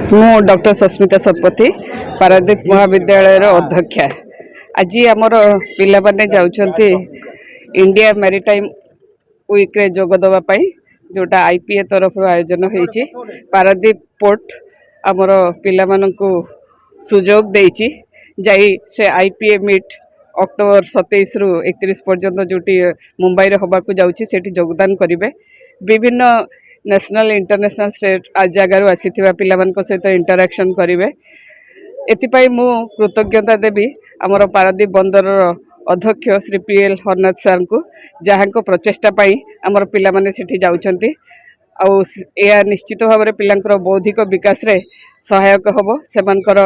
मु डॉक्टर सस्मिता सतपथी पारादीप महाविद्यालय अध्यक्षा। आज आमर पिला माने जाउछंती इंडिया मैरीटाइम वीक रे जोग दवापाई जोटा आईपीए तरफ आयोजन होईची। पारादीप पोर्ट आमर पिला माननकु सुजोग देईची जाई से आईपीए मीट अक्टोबर 27 रु 31 पर्यंत जोटी मुंबई रे होबाकू जाउची सेठी योगदान करिवे। विभिन्न नेशनल इंटरनेशनल स्टेट जगार आसीथिबा पिला मानक सहित इंटरैक्शन करिवे। एथिपाई मु कृतज्ञता देवी आमर पारादीप बंदर अध्यक्ष श्री पीएल हरनाथ सर को जहाँ को प्रचेष्टा पाई आमर पिला माने सेठी जाउछंती। आउ या निश्चित भाव में पिलांकर बौद्धिक विकास रे सहायक होबो, सेमानकर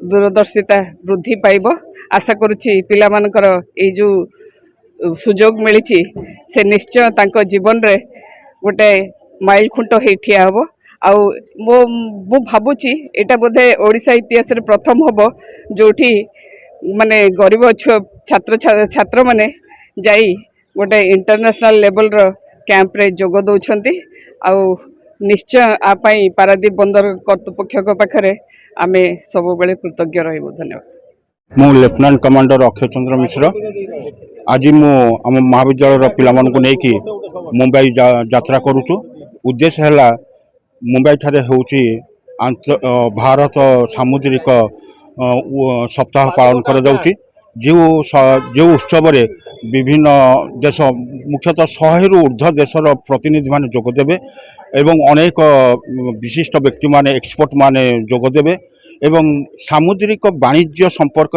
दूरदर्शिता वृद्धि पाइबो। आशा करुछि पिला मानकर ए जो सुजोग मिलिछि से निश्चय तांको जीवन रे गोटे माइल खुंट हो ठिया हम। मु भावुची एटा बोधे ओडिशा इतिहास रे प्रथम हम जोठी माने गरीब छात्र छात्र माने जाई गोटे इंटरनेशनल लेवल रो कैंप रे जोग दउछंती। निश्चय आपाई पारादीप बंदर कर्तृपक्ष पाखरे आमे सब बेले कृतज्ञ रहबो। धन्यवाद। मु लेफ्टिनेंट कमांडर अक्षय चंद्र मिश्र। आज मु आम महाविद्यालय पिला मानकु नेकी मुंबई यात्रा करूछु। उद्देश्य है मुंबई ठारे होउची भारत सामुद्रिक सप्ताह पालन कर जाउची। जो उत्सव रे विभिन्न देश मुख्यतः 100 रु ऊर्ध्व देशर प्रतिनिधि माने जोग देबे एवं अनेक विशिष्ट व्यक्ति माने एक्सपर्ट माने जोग देबे एवं सामुद्रिक वाणिज्य संपर्क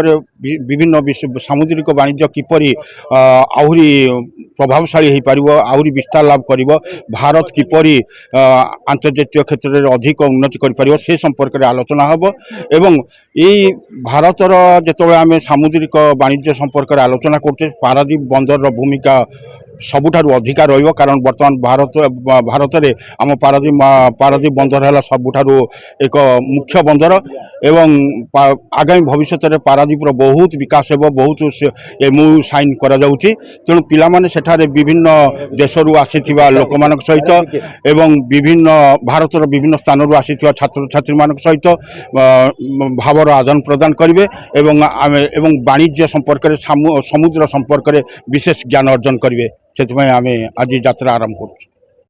विभिन्न सामुद्रिक वाणिज्य किपरि आहुरी प्रभावशाली हो पारिबो, आहुरी विस्तार लाभ करिबो, भारत किपरि अंतर्जातीय क्षेत्र में अधिक उन्नति करि पारिबो से संपर्क में आलोचना हबो। एवं यही भारतर जेतबे आमे सामुद्रिक वाणिज्य संपर्क में आलोचना करते पारादीप बंदर भूमिका सबुठारु अधिका रहिबो। कारण वर्तमान भारत रे आम पारादीप बंदर है सबुठारु एक मुख्य बंदर एवं आगामी भविष्य में पारादीप बहुत विकास हेबो, बहुत एमओयू साइन करा जाउची। तेणु पिला माने सेठारे विभिन्न देशरू आसीथिबा लोक मानक सहित एवं विभिन्न भारतर विभिन्न स्थानरू आसीथिबा छात्र छात्री मानक सहित भावर आदान प्रदान करिवे एवं वाणिज्य संपर्क रे समुद्र संपर्क रे विशेष ज्ञान अर्जन करिवे। से आमे आज यात्रा आरंभ करूँ।